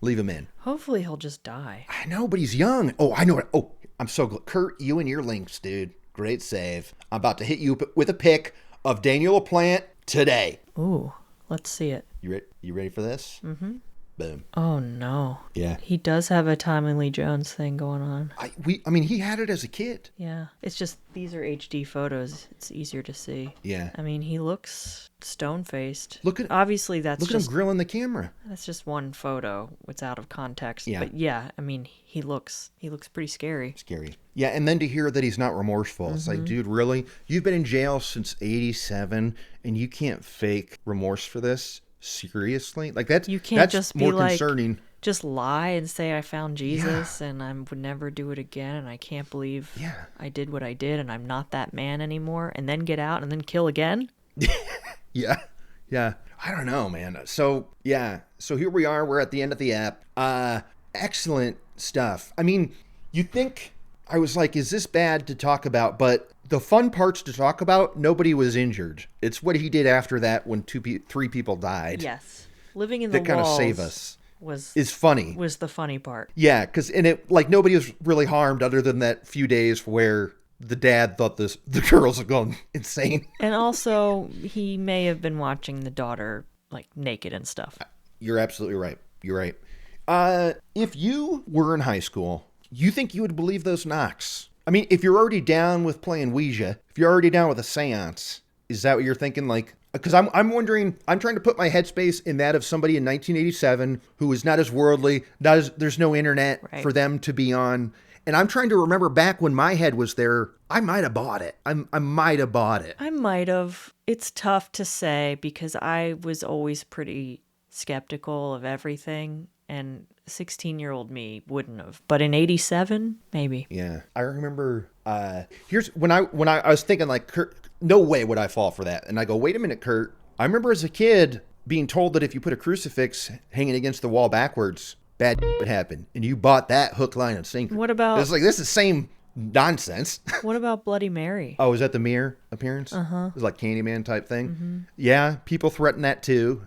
Leave him in. Hopefully he'll just die. I know, but he's young. Oh, I know it. Oh, I'm so glad. Kurt, you and your links, dude. Great save. I'm about to hit you with a pic of Daniel LaPlante today. Ooh, let's see it. You ready for this? Mm-hmm. Boom. Oh, no. Yeah. He does have a Tommy Lee Jones thing going on. I mean, he had it as a kid. Yeah. It's just, these are HD photos. It's easier to see. Yeah. I mean, he looks stone-faced. Obviously, Obviously, look at him grilling the camera. That's just one photo. It's out of context. Yeah. But yeah, I mean, he looks pretty scary. Scary. Yeah, and then to hear that he's not remorseful. It's like, dude, really? You've been in jail since 87 and you can't fake remorse for this? Seriously? Like that's just more be like, concerning. Just lie and say I found Jesus and I would never do it again and I can't believe I did what I did and I'm not that man anymore, and then get out and then kill again? Yeah. I don't know, man. So here we are. We're at the end of the app. Excellent stuff. I mean, you think, I was like, is this bad to talk about? But the fun parts to talk about, nobody was injured. It's what he did after that when 3 people died. Yes. Living in the walls that kind of save us. Is funny. Was the funny part. Yeah, because in it, like, nobody was really harmed other than that few days where the dad thought the girls had gone insane. And also, he may have been watching the daughter, like, naked and stuff. You're absolutely right. You're right. If you were in high school, you think you would believe those knocks? I mean, if you're already down with playing Ouija, if you're already down with a seance, is that what you're thinking? Like, because I'm wondering, I'm trying to put my headspace in that of somebody in 1987 who is not as worldly, there's no internet for them to be on. And I'm trying to remember back when my head was there, I might have bought it. I might have bought it. I might have. It's tough to say because I was always pretty skeptical of everything. And 16-year-old me wouldn't have. But in 87, maybe. Yeah. I remember, here's when I was thinking, like, Kurt, no way would I fall for that. And I go, wait a minute, Kurt. I remember as a kid being told that if you put a crucifix hanging against the wall backwards, bad would happen. And you bought that hook, line, and sinker. What about... It's like, this is the same nonsense. What about Bloody Mary? Oh, is that the mirror appearance? Uh-huh. It was like Candyman type thing. Mm-hmm. Yeah, people threaten that too.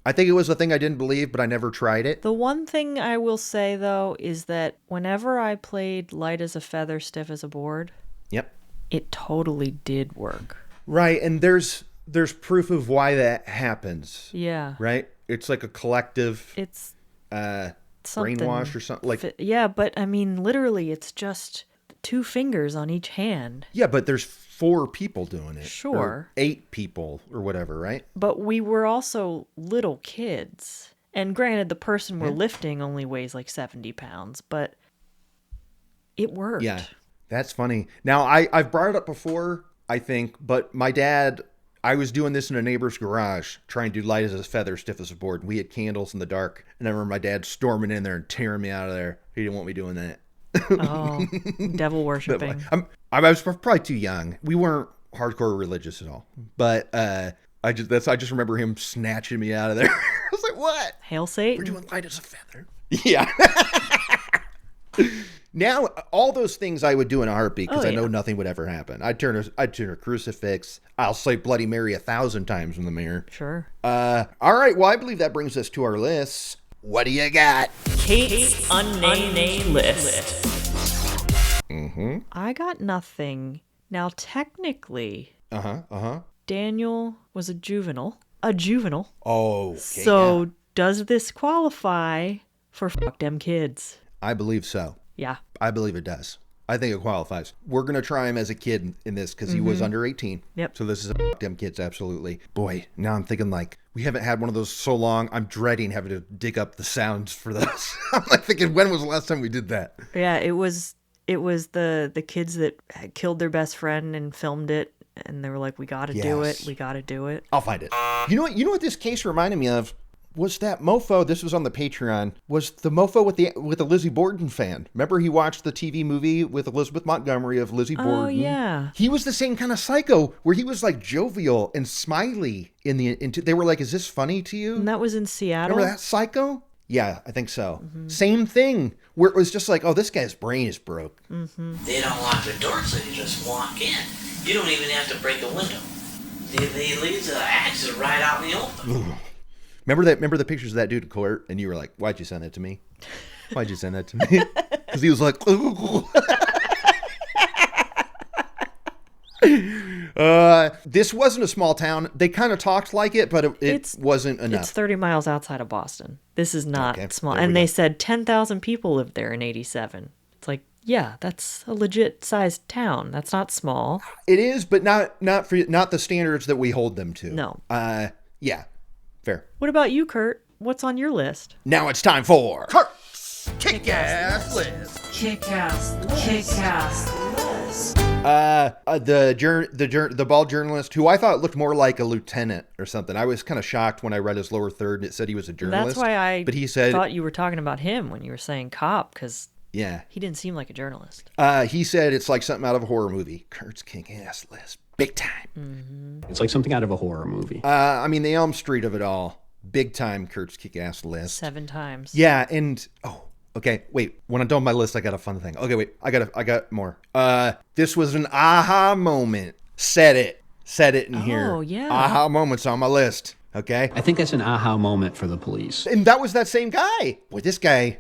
I think it was a thing I didn't believe, but I never tried it. The one thing I will say, though, is that whenever I played light as a feather, stiff as a board, yep, it totally did work. Right, and there's proof of why that happens. Yeah. Right? It's like a collective... It's... brainwash or something. Like, yeah, but I mean, literally, it's just 2 fingers on each hand. Yeah, but there's 4 people doing it. Sure. Or 8 people or whatever, right? But we were also little kids. And granted, the person we're lifting only weighs like 70 pounds, but it worked. Yeah, that's funny. Now, I've brought it up before, I think, but my dad... I was doing this in a neighbor's garage, trying to do light as a feather, stiff as a board. We had candles in the dark, and I remember my dad storming in there and tearing me out of there. He didn't want me doing that. Oh, devil worshipping. I was probably too young. We weren't hardcore religious at all. But I just remember him snatching me out of there. I was like, "What? Hail Satan! We're doing light as a feather." Yeah. Now, all those things I would do in a heartbeat because I know nothing would ever happen. I'd turn a crucifix. I'll say Bloody Mary 1,000 times in the mirror. Sure. All right. Well, I believe that brings us to our lists. What do you got? Kate's unnamed list. Mm-hmm. I got nothing. Now, technically, Daniel was a juvenile. Oh, okay, so does this qualify for fuck them kids? I believe so. Yeah. I believe it does. I think it qualifies. We're going to try him as a kid in this because he was under 18. Yep. So this is a them kids, absolutely. Boy, now I'm thinking like, we haven't had one of those so long. I'm dreading having to dig up the sounds for those. I'm like thinking, when was the last time we did that? Yeah, it was the kids that had killed their best friend and filmed it, and they were like, we got to do it. We got to do it. I'll find it. You know what this case reminded me of? Was that mofo, this was on the Patreon, was the mofo with the Lizzie Borden fan. Remember he watched the TV movie with Elizabeth Montgomery of Lizzie Borden? Oh, yeah. He was the same kind of psycho where he was like jovial and smiley they were like, is this funny to you? And that was in Seattle? Remember that psycho? Yeah, I think so. Same thing, where it was just like, oh, this guy's brain is broke. They don't lock the door, so you just walk in. You don't even have to break a window. They leave the axes right out in the open. Remember the pictures of that dude in court, and you were like, "Why'd you send that to me? Why'd you send that to me?" Because he was like, this wasn't a small town. They kind of talked like it, but it wasn't enough. It's 30 miles outside of Boston. This is not small. There And we they go. said 10,000 people lived there in 87. It's like, yeah, that's a legit sized town. That's not small. It is, but not the standards that we hold them to. No. Yeah, fair. What about you, Kurt? What's on your list? Now it's time for Kurt's Kick-Ass List. Kick-Ass List. The bald journalist who I thought looked more like a lieutenant or something. I was kind of shocked when I read his lower third and it said he was a journalist. That's why but he said, thought you were talking about him when you were saying cop, because yeah, he didn't seem like a journalist. He said it's like something out of a horror movie. Kurt's Kick-Ass List. Big time. It's like something out of a horror movie. I mean, the Elm Street of it all. Big time Kurt's Kick-Ass List. 7 times. Yeah, and okay, wait. When I'm done with my list, I got a fun thing. Okay, wait. I got more. This was an aha moment. Said it in here. Oh, yeah. Aha moments on my list. Okay? I think that's an aha moment for the police. And that was that same guy. Boy, this guy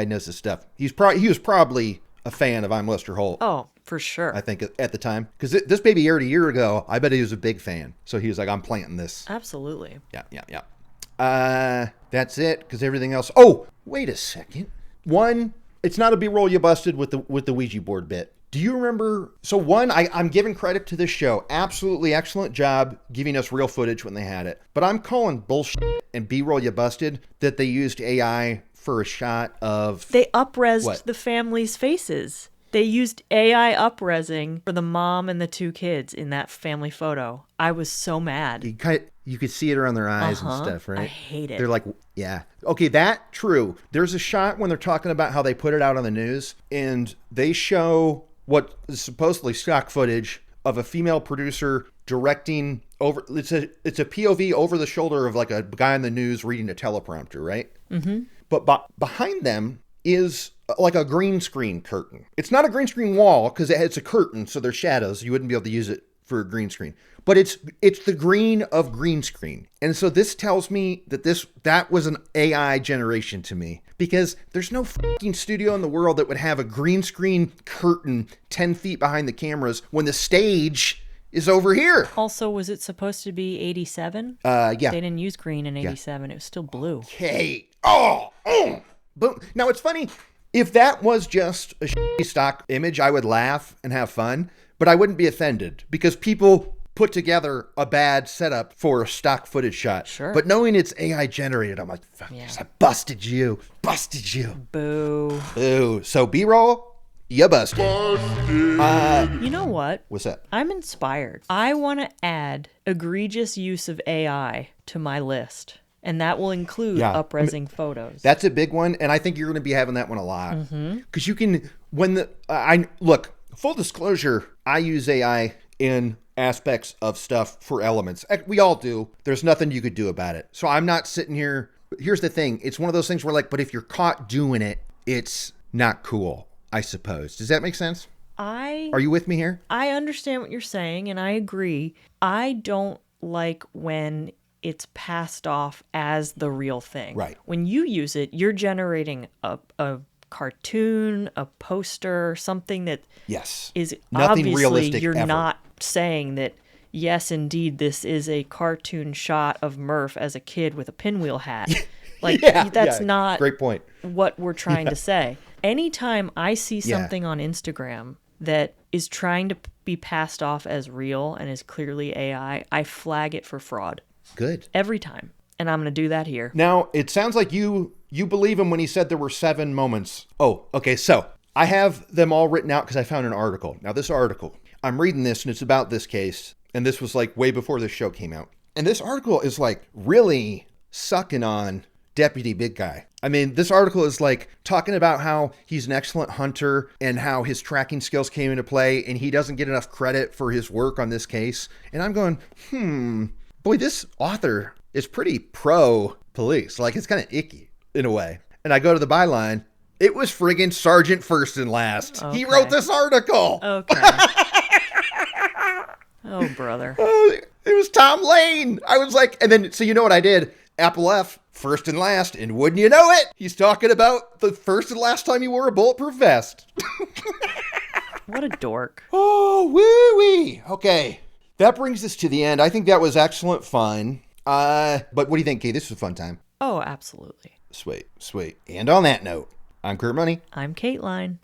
knows his stuff. He was probably a fan of I'm Lester Holt. Oh, for sure. I think at the time. Because this baby aired a year ago. I bet he was a big fan. So he was like, I'm planting this. Absolutely. Yeah. That's it, because everything else. Oh, wait a second. One, it's not a B-roll you busted with the Ouija board bit. Do you remember? So one, I'm giving credit to this show. Absolutely excellent job giving us real footage when they had it. But I'm calling bullshit and B-roll you busted that they used AI for a shot of. They up-resed the family's faces. They used AI up-resing for the mom and the 2 kids in that family photo. I was so mad. You could see it around their eyes and stuff, right? I hate it. They're like, yeah. Okay, that, true. There's a shot when they're talking about how they put it out on the news, and they show what is supposedly stock footage of a female producer directing over. It's a POV over the shoulder of like a guy on the news reading a teleprompter, right? Mm-hmm. But behind them is like a green screen curtain. It's not a green screen wall because it's a curtain, so there's shadows. You wouldn't be able to use it for a green screen. But it's the green of green screen. And so this tells me that was an AI generation to me, because there's no fucking studio in the world that would have a green screen curtain 10 feet behind the cameras when the stage is over here. Also, was it supposed to be 87? Yeah. They didn't use green in 87. It was still blue. Okay. But now it's funny. If that was just a shitty stock image, I would laugh and have fun, but I wouldn't be offended because people put together a bad setup for a stock footage shot. Sure. But knowing it's AI generated, I'm like, fuck, yes, I busted you. Boo. Boo. So B-roll, you busted. You know what? What's that? I'm inspired. I want to add egregious use of AI to my list. And that will include up-resing photos. That's a big one, and I think you're going to be having that one a lot. Because you can, look, full disclosure, I use AI in aspects of stuff for elements. We all do. There's nothing you could do about it. So I'm not sitting here. Here's the thing. It's one of those things where but if you're caught doing it, it's not cool, I suppose. Does that make sense? Are you with me here? I understand what you're saying, and I agree. I don't like when it's passed off as the real thing. Right. When you use it, you're generating a cartoon, a poster, something that is nothing obviously realistic you're ever. not saying that, yes, indeed, this is a cartoon shot of Murph as a kid with a pinwheel hat. That's not great point. what we're trying to say. anytime I see something on Instagram that is trying to be passed off as real and is clearly AI, I flag it for fraud. Good. Every time. And I'm going to do that here. Now, it sounds like you believe him when he said there were 7 moments. Oh, okay. So I have them all written out because I found an article. Now, this article, I'm reading this and it's about this case. And this was like way before this show came out. And this article is like really sucking on Deputy Big Guy. I mean, this article is like talking about how he's an excellent hunter and how his tracking skills came into play and he doesn't get enough credit for his work on this case. And I'm going, boy, this author is pretty pro police. Like, it's kind of icky in a way. And I go to the byline. It was friggin' Sergeant First and Last. Okay. He wrote this article. Okay. Oh, brother. It was Tom Lane. I was like, and then, so you know what I did? Apple F, First and Last, and wouldn't you know it? He's talking about the first and last time he wore a bulletproof vest. What a dork. Oh, woo-wee. Okay. That brings us to the end. I think that was excellent fun. But what do you think, Kate? This was a fun time. Oh, absolutely. Sweet, sweet. And on that note, I'm Kurt Money. I'm Kateline.